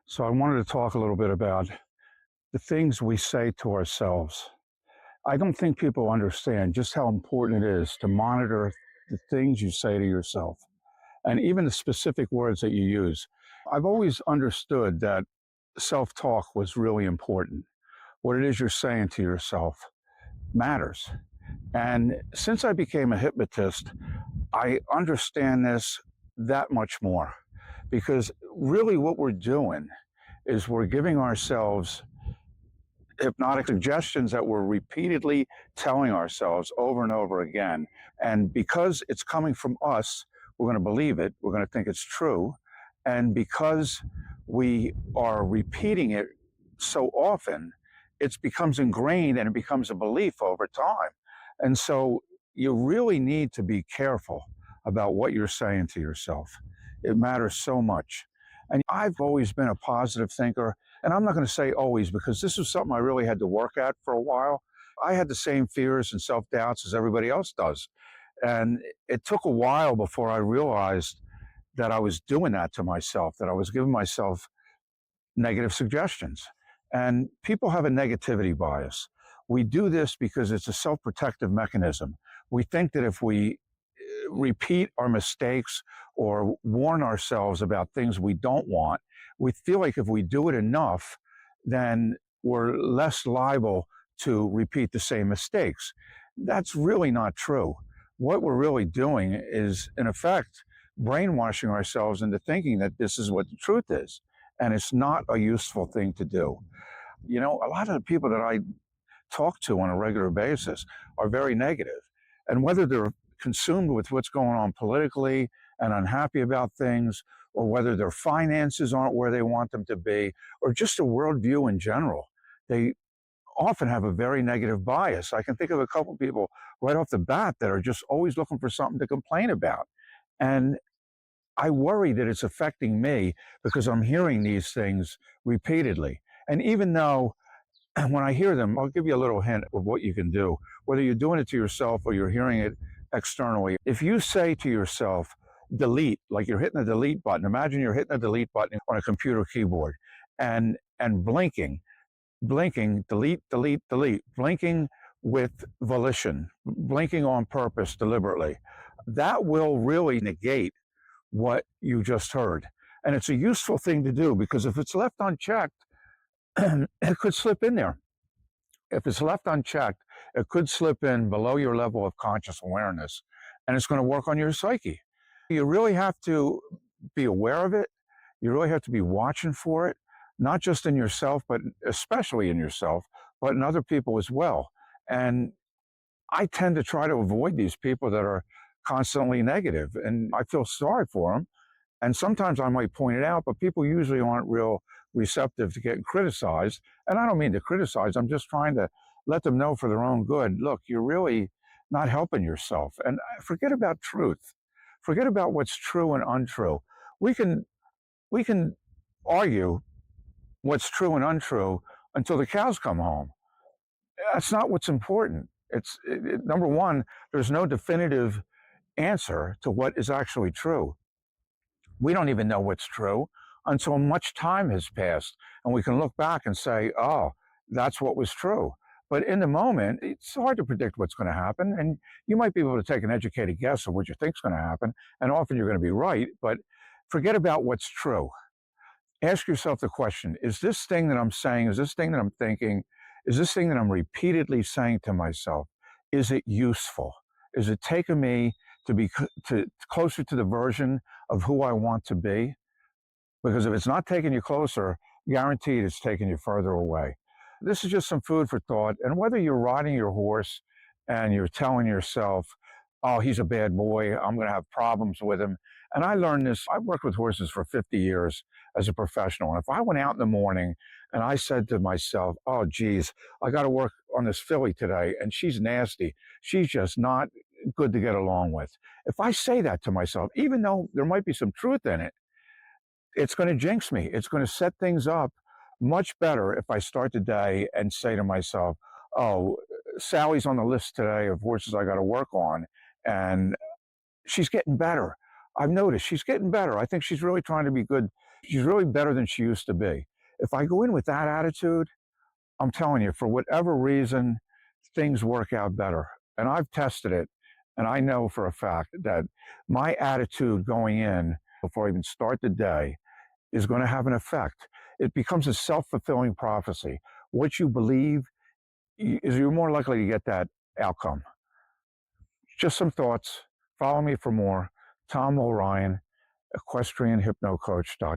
So I wanted to talk a little bit about the things we say to ourselves. I don't think people understand just how important it is to monitor the things you say to yourself and even the specific words that you use. I've always understood that self talk was really important. What it is you're saying to yourself matters. And since I became a hypnotist, I understand this that much more because really what we're doing is we're giving ourselves hypnotic suggestions that we're repeatedly telling ourselves over and over again. And because it's coming from us, we're going to believe it, we're going to think it's true. And because we are repeating it so often, it becomes ingrained and it becomes a belief over time. And so you really need to be careful about what you're saying to yourself. It matters so much. And I've always been a positive thinker. And I'm not going to say always because this was something I really had to work at for a while. I had the same fears and self doubts as everybody else does. And it took a while before I realized that I was doing that to myself, that I was giving myself negative suggestions. And people have a negativity bias. We do this because it's a self protective mechanism. We think that if we repeat our mistakes or warn ourselves about things we don't want, we feel like if we do it enough, then we're less liable to repeat the same mistakes. That's really not true. What we're really doing is, in effect, brainwashing ourselves into thinking that this is what the truth is. And it's not a useful thing to do. You know, a lot of the people that I talk to on a regular basis are very negative. And whether they're consumed with what's going on politically and unhappy about things, or whether their finances aren't where they want them to be, or just a worldview in general, they often have a very negative bias. I can think of a couple of people right off the bat that are just always looking for something to complain about. And I worry that it's affecting me because I'm hearing these things repeatedly. And even though when I hear them, I'll give you a little hint of what you can do, whether you're doing it to yourself or you're hearing it externally. If you say to yourself, delete, like you're hitting a delete button, imagine you're hitting a delete button on a computer keyboard and blinking, delete, delete, delete, blinking with volition, blinking on purpose deliberately. That will really negate what you just heard. And it's a useful thing to do because if it's left unchecked, it could slip in there. If it's left unchecked, it could slip in below your level of conscious awareness and it's going to work on your psyche. You really have to be aware of it. You really have to be watching for it, not just in yourself, but especially in yourself, but in other people as well. And I tend to try to avoid these people that are constantly negative, and I feel sorry for them. And sometimes I might point it out, but people usually aren't real receptive to getting criticized. And I don't mean to criticize, I'm just trying to let them know for their own good. Look, you're really not helping yourself. And forget about truth. Forget about what's true and untrue. We can we can argue what's true and untrue until the cows come home. That's not what's important. Number one, there's no definitive answer to what is actually true. We don't even know what's true until much time has passed and we can look back and say, oh, that's what was true. But in the moment, it's hard to predict what's going to happen. And you might be able to take an educated guess of what you think is going to happen. And often you're going to be right. But forget about what's true. Ask yourself the question, is this thing that I'm saying, is this thing that I'm thinking, is this thing that I'm repeatedly saying to myself, is it useful? Is it taking me to be closer to the version of who I want to be? Because if it's not taking you closer, guaranteed it's taking you further away. This is just some food for thought. And whether you're riding your horse and you're telling yourself, oh, he's a bad boy, I'm going to have problems with him. And I learned this, I've worked with horses for 50 years as a professional. And if I went out in the morning and I said to myself, oh, geez, I got to work on this filly today and she's nasty, she's just not good to get along with. If I say that to myself, even though there might be some truth in it, it's going to jinx me. It's going to set things up much better if I start the day and say to myself, oh, Sally's on the list today of horses I got to work on, and she's getting better. I've noticed she's getting better. I think she's really trying to be good She's really better than she used to be. If I go in with that attitude, I'm telling you, for whatever reason, things work out better. And I've tested it, and I know for a fact that my attitude going in before I even start the day is going to have an effect. It becomes a self-fulfilling prophecy. What you believe is you're more likely to get that outcome. Just some thoughts. Follow me for more. Tom O'Ryan, equestrianhypnocoach.com.